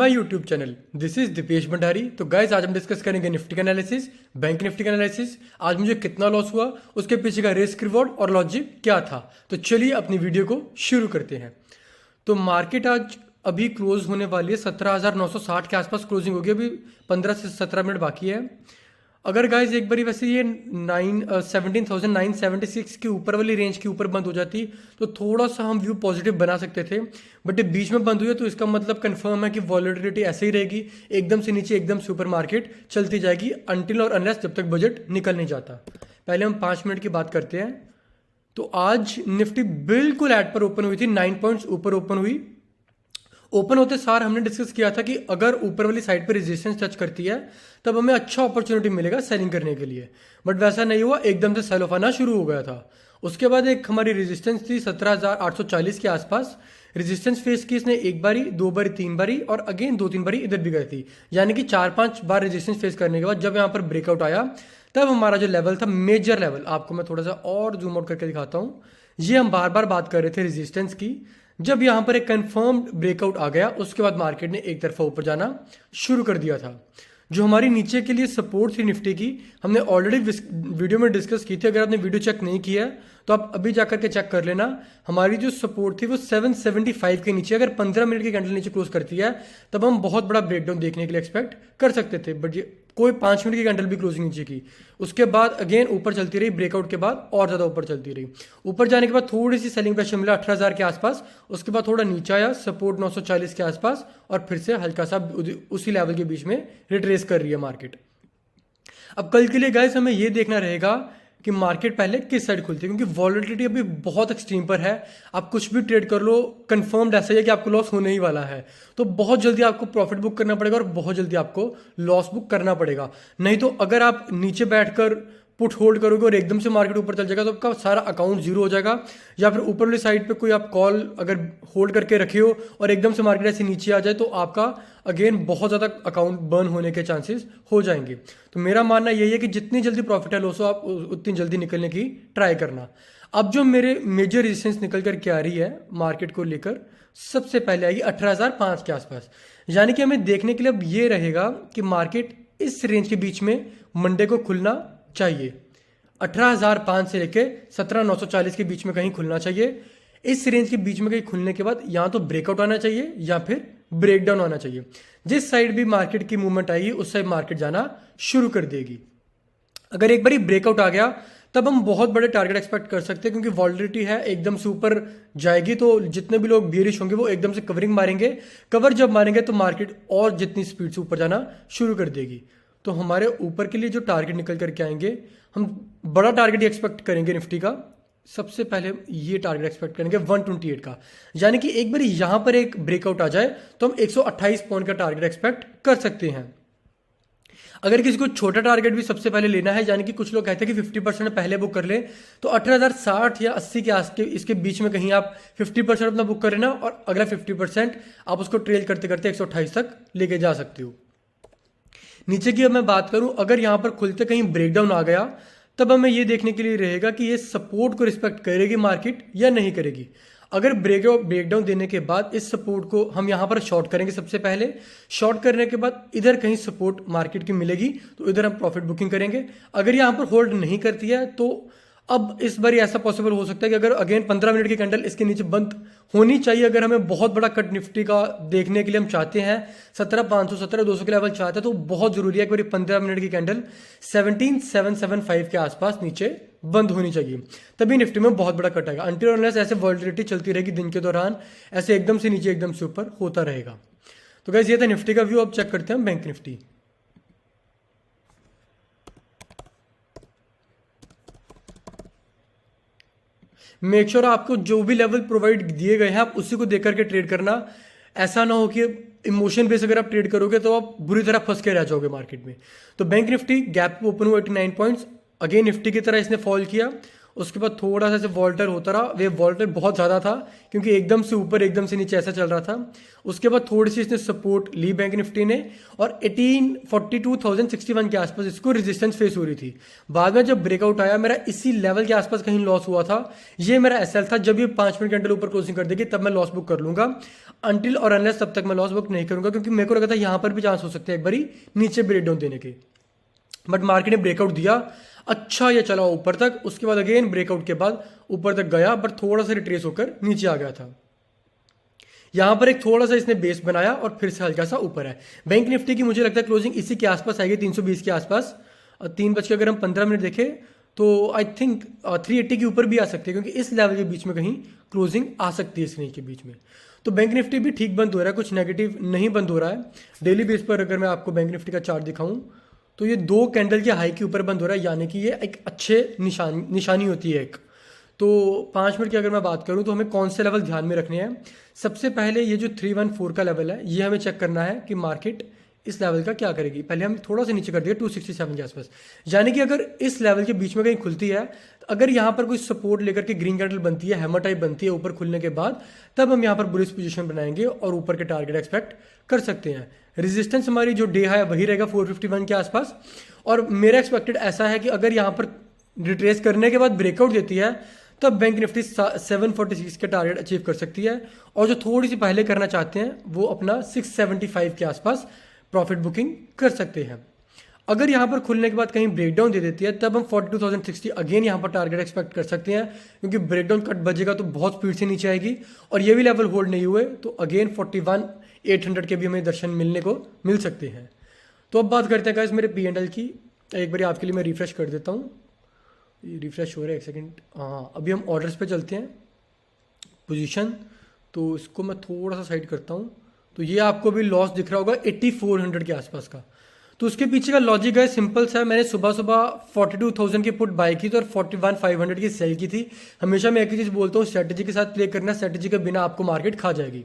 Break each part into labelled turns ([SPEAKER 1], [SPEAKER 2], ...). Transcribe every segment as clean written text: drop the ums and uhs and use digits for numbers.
[SPEAKER 1] My YouTube channel. This is Dipesh Bhandari. तो guys आज हम डिस्कस करेंगे निफ्टी का एनालिसिस, बैंक निफ्टी का एनालिसिस। आज मुझे कितना लॉस हुआ, उसके पीछे का रिस्क रिवॉर्ड और लॉजिक क्या था। तो चलिए अपनी वीडियो को शुरू करते हैं। तो मार्केट आज अभी क्लोज होने वाली है 17,960 के आसपास क्लोजिंग होगी। अभी 15 से 17 मिनट बाकी है। अगर गाइज एक बारी वैसे ये 17,976 के ऊपर वाली रेंज के ऊपर बंद हो जाती तो थोड़ा सा हम व्यू पॉजिटिव बना सकते थे, बट ये बीच में बंद हुई है तो इसका मतलब कंफर्म है कि वॉलेटिलिटी ऐसे ही रहेगी। एकदम से नीचे एकदम से ऊपर मार्केट चलती जाएगी अनटिल और अनलेस जब तक बजट निकल नहीं जाता। पहले हम 5 मिनट की बात करते हैं। तो आज निफ्टी बिल्कुल एट पर ओपन हुई थी, 9 पॉइंट्स ऊपर ओपन हुई। ओपन होते सार हमने डिस्कस किया था कि अगर ऊपर वाली साइड पर रेजिस्टेंस टच करती है तब हमें अच्छा अपॉर्चुनिटी मिलेगा सेलिंग करने के लिए, बट वैसा नहीं हुआ। एकदम से सेल ऑफ आना शुरू हो गया था। उसके बाद एक हमारी रेजिस्टेंस थी 17,840 के आसपास। रेजिस्टेंस फेस की इसने एक बारी, दो बारी, तीन बारी और अगेन 2-3 बारी इधर भी गई थी। यानी कि 4-5 बार रेजिस्टेंस फेस करने के बाद जब यहाँ पर ब्रेकआउट आया तब हमारा जो लेवल था, मेजर लेवल, आपको मैं थोड़ा सा और जूम आउट करके दिखाता हूँ। ये हम बार बार बात कर रहे थे रेजिस्टेंस की। जब यहाँ पर एक कंफर्म्ड ब्रेकआउट आ गया उसके बाद मार्केट ने एक तरफा ऊपर जाना शुरू कर दिया था। जो हमारी नीचे के लिए सपोर्ट थी निफ्टी की, हमने ऑलरेडी वीडियो में डिस्कस की थी। अगर आपने वीडियो चेक नहीं किया है तो आप अभी जाकर के चेक कर लेना। हमारी जो सपोर्ट थी वो 775 के नीचे, अगर 15 मिनट की कैंडल नीचे क्लोज करती है तब हम बहुत बड़ा ब्रेकडाउन देखने के लिए एक्सपेक्ट कर सकते थे, बट ये कोई 5 मिनट की कैंडल भी क्लोजिंग नीचे की। उसके बाद अगेन ऊपर चलती रही, ब्रेकआउट के बाद और ज़्यादा ऊपर चलती रही। ऊपर जाने के बाद थोड़ी सी सेलिंग प्रेशर मिला 18,000 के आसपास। उसके बाद थोड़ा नीचे आया सपोर्ट 940 के आसपास और फिर से हल्का सा उसी लेवल के बीच में रिट्रेस कर रही है मार्केट। अब कल के लिए गाइस हमें ये देखना रहेगा कि मार्केट पहले किस साइड खुलती है, क्योंकि वॉलेटिलिटी अभी बहुत एक्सट्रीम पर है। आप कुछ भी ट्रेड कर लो, कंफर्म्ड ऐसा है कि आपको लॉस होने ही वाला है। तो बहुत जल्दी आपको प्रॉफिट बुक करना पड़ेगा और बहुत जल्दी आपको लॉस बुक करना पड़ेगा। नहीं तो अगर आप नीचे बैठकर पुट होल्ड करोगे और एकदम से मार्केट ऊपर चल जाएगा तो आपका सारा अकाउंट जीरो हो जाएगा। या फिर ऊपर वाली साइड पे कोई आप कॉल अगर होल्ड करके रखे हो और एकदम से मार्केट ऐसे नीचे आ जाए तो आपका अगेन बहुत ज़्यादा अकाउंट बर्न होने के चांसेस हो जाएंगे। तो मेरा मानना यही है कि जितनी जल्दी प्रॉफिट है लॉस हो आप उतनी जल्दी निकलने की ट्राई करना। अब जो मेरे मेजर रेजिस्टेंस निकल कर के आ रही है मार्केट को लेकर, सबसे पहले आएगी 18,005 के आसपास। यानी कि हमें देखने के लिए अब ये रहेगा कि मार्केट इस रेंज के बीच में मंडे को खुलना चाहिए। 18,005 से लेके 17,940 के बीच में कहीं खुलना चाहिए। इस रेंज के बीच में कहीं खुलने के बाद या तो ब्रेकआउट आना चाहिए या फिर ब्रेकडाउन आना चाहिए। जिस साइड भी मार्केट की मूवमेंट आएगी उस साइड मार्केट जाना शुरू कर देगी। अगर एक बार ब्रेकआउट आ गया तब हम बहुत बड़े टारगेट एक्सपेक्ट कर सकते हैं, क्योंकि वॉलिडिटी है एकदम से ऊपर जाएगी तो जितने भी लोग बियरिश होंगे वो एकदम से कवरिंग मारेंगे। कवर जब मारेंगे तो मार्केट और जितनी स्पीड से ऊपर जाना शुरू कर देगी। तो हमारे ऊपर के लिए जो टारगेट निकल करके आएंगे, हम बड़ा टारगेट एक्सपेक्ट करेंगे निफ्टी का। सबसे पहले ये टारगेट एक्सपेक्ट करेंगे 128 का। यानी कि एक बार यहां पर एक ब्रेकआउट आ जाए तो हम 128 पॉइंट का टारगेट एक्सपेक्ट कर सकते हैं। अगर किसी को छोटा टारगेट भी सबसे पहले लेना है, यानी कि कुछ लोग कहते हैं कि 50% पहले बुक कर ले, तो 18,060 या 80 के आस के इसके बीच में कहीं आप 50% अपना बुक कर लेना और अगला 50% आप उसको ट्रेल करते करते 128 तक लेके जा सकते हो। नीचे की अब मैं बात करूं, अगर यहां पर खुलते कहीं ब्रेकडाउन आ गया तब हमें यह देखने के लिए रहेगा कि ये सपोर्ट को रिस्पेक्ट करेगी मार्केट या नहीं करेगी। अगर ब्रेकडाउन देने के बाद इस सपोर्ट को हम यहां पर शॉर्ट करेंगे। सबसे पहले शॉर्ट करने के बाद इधर कहीं सपोर्ट मार्केट की मिलेगी तो इधर हम प्रॉफिट बुकिंग करेंगे। अगर यहां पर होल्ड नहीं करती है तो अब इस बार ऐसा पॉसिबल हो सकता है कि अगर अगेन 15 मिनट की कैंडल इसके नीचे बंद होनी चाहिए। अगर हमें बहुत बड़ा कट निफ्टी का देखने के लिए हम चाहते हैं, 17,500 17,200 के लेवल चाहते हैं, तो बहुत जरूरी है कि 15 मिनट की कैंडल 17,775 के आसपास नीचे बंद होनी चाहिए, तभी निफ्टी में बहुत बड़ा कट आएगा। अनटिल अनलेस ऐसे वॉलिटिलिटी चलती रहेगी दिन के दौरान, ऐसे एकदम से नीचे एकदम से ऊपर होता रहेगा। तो गाइस ये था निफ्टी का व्यू। अब चेक करते हैं बैंक निफ्टी। मेक श्योर आपको जो भी लेवल प्रोवाइड दिए गए हैं आप उसी को देख करके ट्रेड करना। ऐसा ना हो कि इमोशन बेस अगर आप ट्रेड करोगे तो आप बुरी तरह फंस के रह जाओगे मार्केट में। तो बैंक निफ्टी गैप ओपन हुआ 89 पॉइंट्स। अगेन निफ्टी की तरह इसने फॉल किया, उसके बाद थोड़ा सा ऐसे वॉल्टर होता रहा, वे वॉल्टर बहुत ज़्यादा था क्योंकि एकदम से ऊपर एकदम से नीचे ऐसा चल रहा था। उसके बाद थोड़ी सी इसने सपोर्ट ली बैंक निफ्टी ने, और 1842,061 के आसपास इसको रेजिस्टेंस फेस हो रही थी। बाद में जब ब्रेकआउट आया, मेरा इसी लेवल के आसपास कहीं लॉस हुआ था। ये मेरा एसएल था, जब ये 5 मिनट कैंडल ऊपर क्लोजिंग कर देगी तब मैं लॉस बुक कर लूंगा। अनटिल और अनलेस तब तक मैं लॉस बुक नहीं करूंगा, क्योंकि मेरे को लगा था यहाँ पर भी चांस हो सकते हैं एक बारी नीचे ब्रेकडाउन देने के। बट मार्केट ने ब्रेकआउट दिया, अच्छा ये चला ऊपर तक, उसके बाद अगेन ब्रेकआउट के बाद ऊपर तक गया, बट थोड़ा सा रिट्रेस होकर नीचे आ गया था। यहां पर एक थोड़ा सा इसने बेस बनाया और फिर से हल्का सा ऊपर है। बैंक निफ्टी की मुझे लगता है क्लोजिंग इसी के आसपास आएगी, 320 के आसपास। 3 बज के अगर हम 15 मिनट देखें तो आई थिंक 380 के ऊपर भी आ सकती है, क्योंकि इस लेवल के बीच में कहीं क्लोजिंग आ सकती है इस रेंज के बीच में। तो बैंक निफ्टी भी ठीक बंद हो रहा है, कुछ नेगेटिव नहीं बंद हो रहा है। डेली बेस पर अगर मैं आपको बैंक निफ्टी का चार्ट दिखाऊं तो ये 2 कैंडल के हाई के ऊपर बंद हो रहा है, यानी कि ये एक अच्छे निशानी होती है एक। तो 5 मिनट की अगर मैं बात करूं तो हमें कौन से लेवल ध्यान में रखने हैं। सबसे पहले ये जो 314 का लेवल है, ये हमें चेक करना है कि मार्केट इस लेवल का क्या करेगी। पहले हम थोड़ा सा नीचे कर दिया 267 के आसपास, यानी कि अगर इस लेवल के बीच में कहीं खुलती है, तो अगर यहाँ पर कोई सपोर्ट लेकर के ग्रीन कैंडल बनती है, हैमर टाइप बनती है ऊपर खुलने के बाद, तब हम यहाँ पर बुलिश पोजीशन बनाएंगे और ऊपर के टारगेट एक्सपेक्ट कर सकते हैं। रेजिस्टेंस हमारी जो डे है वही रहेगा 451 के आसपास, और मेरा एक्सपेक्टेड ऐसा है कि अगर यहाँ पर रिट्रेस करने के बाद ब्रेकआउट देती है तब बैंक निफ्टी 746 के टारगेट अचीव कर सकती है, और जो थोड़ी सी पहले करना चाहते हैं वो अपना 675 के आसपास प्रॉफिट बुकिंग कर सकते हैं। अगर यहाँ पर खुलने के बाद कहीं ब्रेकडाउन दे देती है तब हम 42,060 अगेन यहाँ पर टारगेट एक्सपेक्ट कर सकते हैं, क्योंकि ब्रेकडाउन कट बजेगा तो बहुत स्पीड से नीचे आएगी, और ये भी लेवल होल्ड नहीं हुए तो अगेन 41,800 के भी हमें दर्शन मिलने को मिल सकते हैं। तो अब बात करते हैं गाइस मेरे P&L की। एक बार आपके लिए मैं रिफ्रेश कर देता हूँ, ये रिफ्रेश हो रहा है, एक सेकेंड। हाँ, अभी हम ऑर्डर्स पे चलते हैं, पोजीशन, तो इसको मैं थोड़ा सा साइड करता हूँ। तो ये आपको भी लॉस दिख रहा होगा 8400 के आसपास का। तो उसके पीछे का लॉजिक है सिंपल सा, मैंने सुबह सुबह 42,000 की पुट बाय की थी और 41,500 की सेल की थी। हमेशा मैं एक ही चीज़ बोलता हूँ, स्ट्रेटेजी के साथ प्ले करना, स्ट्रेटेजी के बिना आपको मार्केट खा जाएगी।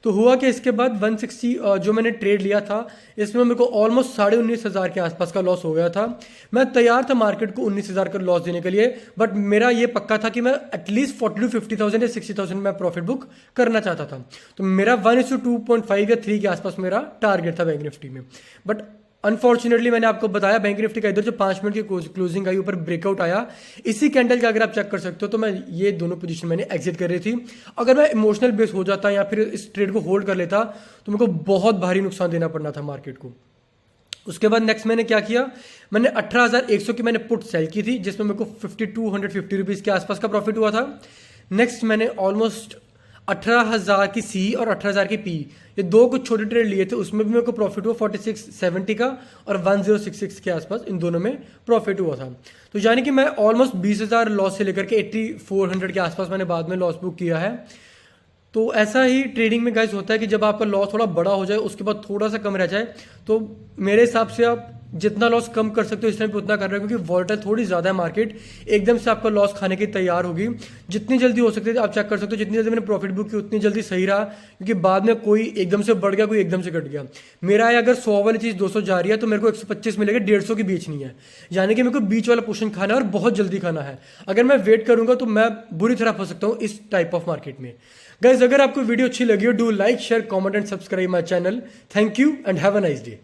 [SPEAKER 1] तो हुआ कि इसके बाद 160 जो मैंने ट्रेड लिया था, इसमें मेरे को ऑलमोस्ट 19,500 के आसपास का लॉस हो गया था। मैं तैयार था मार्केट को 19,000 का लॉस देने के लिए, बट मेरा ये पक्का था कि मैं एटलीस्ट 40,000 to 50,000 या 60,000 में प्रॉफिट बुक करना चाहता था। तो मेरा 1:2.5 या 3 के आसपास मेरा टारगेट था बैंक निफ्टी में। बट अनफॉर्चुनेटली मैंने आपको बताया बैंक निफ्टी का इधर जो 5 मिनट की क्लोजिंग आई, ऊपर ब्रेकआउट आया, इसी कैंडल का अगर आप चेक कर सकते हो तो मैं ये दोनों पोजीशन मैंने एग्जिट कर रही थी। अगर मैं इमोशनल बेस हो जाता या फिर इस ट्रेड को होल्ड कर लेता तो मेरे को बहुत भारी नुकसान देना पड़ना था मार्केट को। उसके बाद नेक्स्ट मैंने क्या किया, मैंने 18,100 की मैंने पुट सेल की थी, जिसमें मेरे को 5,250 रुपीज़ के आसपास का प्रॉफिट हुआ था। नेक्स्ट मैंने ऑलमोस्ट 18,000 की सी और 18,000 की पी, ये 2 कुछ छोटे ट्रेड लिए थे, उसमें भी मेरे को प्रॉफिट हुआ 4670 का, और 1066 के आसपास इन दोनों में प्रॉफिट हुआ था। तो यानी कि मैं ऑलमोस्ट 20,000 लॉस से लेकर के 8400 के आसपास मैंने बाद में लॉस बुक किया है। तो ऐसा ही ट्रेडिंग में गाइस होता है कि जब आपका लॉस थोड़ा बड़ा हो जाए उसके बाद थोड़ा सा कम रह जाए, तो मेरे हिसाब से आप जितना लॉस कम कर सकते हो इस टाइम पे उतना कर रहे हो, क्योंकि वॉलेटाइल थोड़ी ज़्यादा है मार्केट, एकदम से आपका लॉस खाने की तैयार होगी। जितनी जल्दी हो सकती है आप चेक कर सकते हो, जितनी जल्दी मैंने प्रॉफिट बुक की उतनी जल्दी सही रहा, क्योंकि बाद में कोई एकदम से बढ़ गया, कोई एकदम से घट गया। मेरा है अगर 100 वाली चीज़ 200 जा रही है तो मेरे को 125 मिलेगा, 150 की बेचनी है, यानी कि मेरे को बीच वाला पोर्शन खाना है और बहुत जल्दी खाना है। अगर मैं वेट करूंगा तो मैं बुरी तरह फंस सकता हूँ इस टाइप ऑफ मार्केट में। गाइस अगर आपको वीडियो अच्छी लगी हो, do like share comment and subscribe my channel. Thank you and have a nice day.